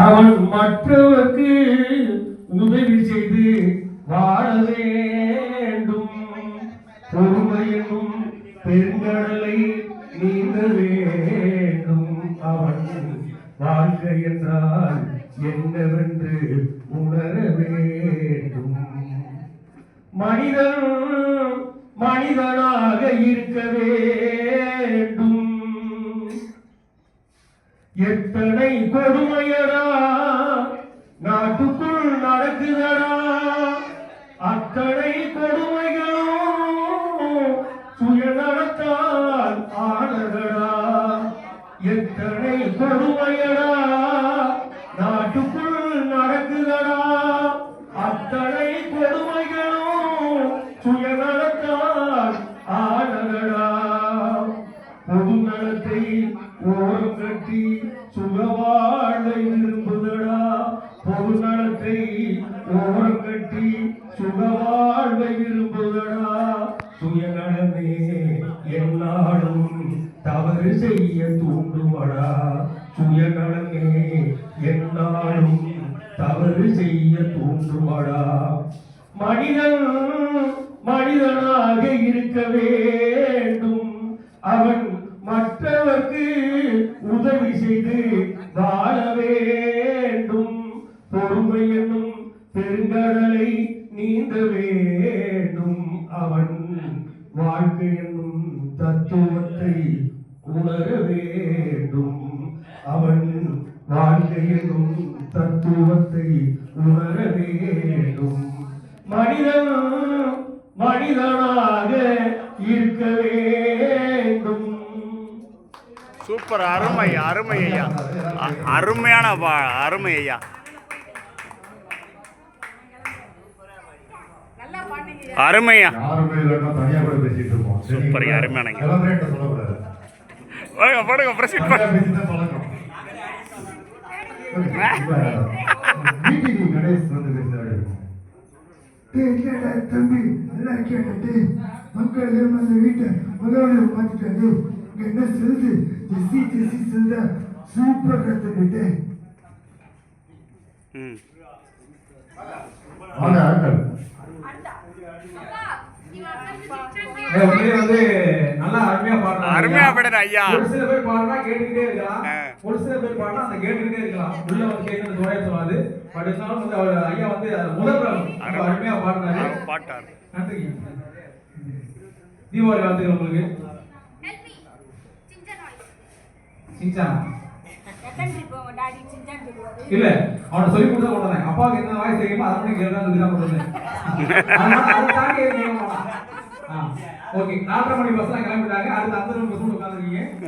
அவன் மற்றவர்க்கு உதவி செய்து வாழ வேண்டும். பொறுமையெனும் பெருங்கடலை நீந்த வேண்டும். அவன் வாழ்க்கை என்றால் என்னவென்று உணர வேண்டும். மனிதன் மனிதனாக இருக்க வேண்டும். எத்தனை கொடுமையடா நாட்டுக்குள் நடக்குதடா, அத்தனை கொடுமைகளும் சுயநலத்தால் ஆனதடா. எத்தனை கொடுமையடா நாட்டுக்குள் நடக்குதடா, அத்தனை கொடுமைகளும் சுயநலத்தால் ஆனதடா. பொது நலத்தை ஓரம் கட்டி சுகவாழ்வை விரும்புதடா. பொது நலத்தை ஓரம் கட்டி சுகவாழ்வை விரும்புதடா. சுயநலமே என்னாலும் தவறு செய்ய தூண்டுவடா. சுயநலமே என்னாலும் தவறு செய்ய தூண்டுவடா. மனிதன் மனிதனாக இருக்க வேண்டும். அவன் மற்றவர்க்கு உதவி செய்து வாழ வேண்டும். பொறுமை என்னும் பெருங்கடலை நீந்த வேண்டும். அவன் வாழ்க்கை என்னும் தத்துவத்தை உணர வேண்டும். அவன் வாழ்க்கை என்னும் தத்துவத்தை உணர வேண்டும். மனிதன் மனிதனாக இருக்க வேண்டும். சூப்பர், அருமை அருமை ஐயா, அருமையான அருமை ஐயா. அருமையா, சூப்பர், அருமையான படுங்க பிரசிட் தம்பி நல்லா கேட்டு மக்கள் அந்த வீட்டை மகனை பார்த்துட்டாரு. என்ன சொல்லுது? ஜெஸ்ஸி ஜெஸ்ஸி சொல்ற சூப்பர் கத்துக்கிட்டு வந்து நல்லா அருமையா பாடுறாங்க. அருமையா பாடுற ஐயா. ஒரு சில பேர் பாடுறா கேட்டுக்கிட்டே இருக்கலாம், ஒரு சில பேர் பாடுறா அந்த கேட்டுக்கிட்டே இருக்கலாம். உள்ள வந்து கேட்கறது துணையா சொல்லாது. பட் இருந்தாலும் வந்து அவர் ஐயா வந்து முதல் அருமையா பாடுறாரு, பாட்டார். நன்றி. தீபாவளி வாழ்த்துக்கள் உங்களுக்கு. இல்ல அவனை சொல்லி கொடுத்தா கொண்டேன். அப்பாவுக்கு என்ன வாய்ஸ் தெரியுமோ அதை மட்டும் கேட்கலாம் சொல்லி தான் கொடுத்தேன். ஓகே, 4:30 மணி பஸ் கிளம்பிட்டாங்க. அடுத்து அந்த பஸ் உட்காந்துருக்கீங்க.